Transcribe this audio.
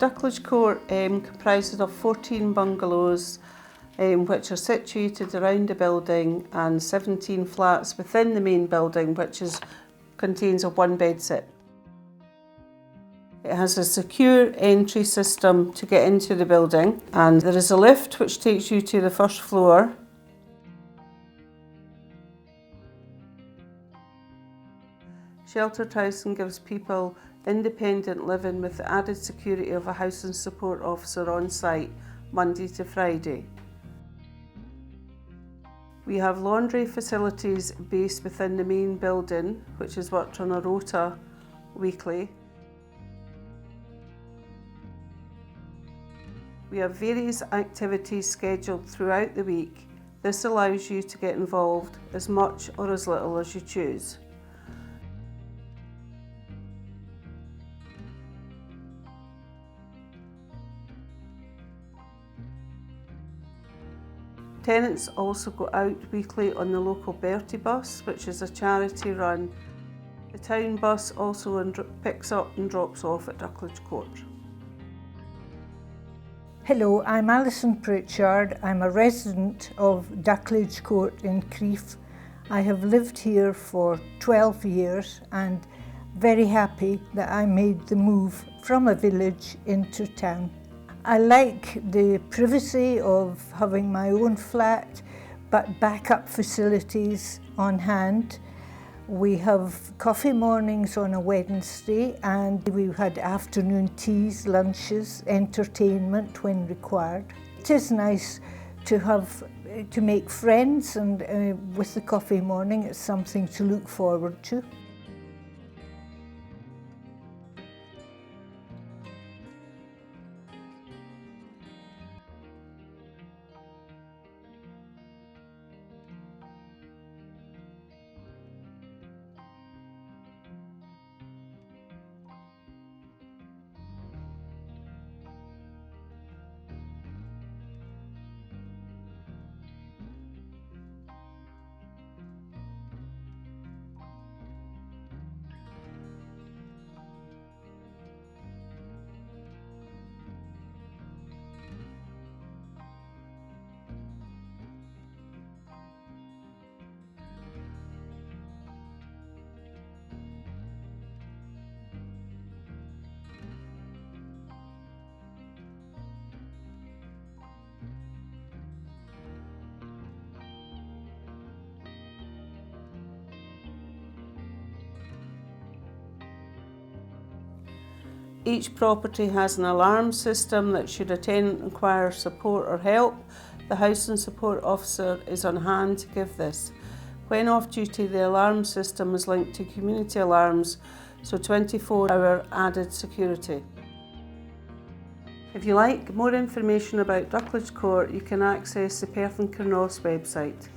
Duchlage Court comprises of 14 bungalows which are situated around the building and 17 flats within the main building which contains a one-bed sit. It has a secure entry system to get into the building, and there is a lift which takes you to the first floor. Sheltered housing gives people independent living with the added security of a housing support officer on site Monday to Friday. We have laundry facilities based within the main building, which is worked on a rota weekly. We have various activities scheduled throughout the week. This allows you to get involved as much or as little as you choose. Tenants also go out weekly on the local Bertie bus, which is a charity run. The town bus also picks up and drops off at Duchlage Court. Hello, I'm Alison Pritchard. I'm a resident of Duchlage Court in Crieff. I have lived here for 12 years and very happy that I made the move from a village into town. I like the privacy of having my own flat, but backup facilities on hand. We have coffee mornings on a Wednesday, and we've had afternoon teas, lunches, entertainment when required. It is nice to make friends, and with the coffee morning it's something to look forward to. Each property has an alarm system that should a tenant require support or help, the housing support officer is on hand to give this. When off duty, the alarm system is linked to community alarms, so 24-hour added security. If you like more information about Duchlage Court, you can access the Perth and Carnos website.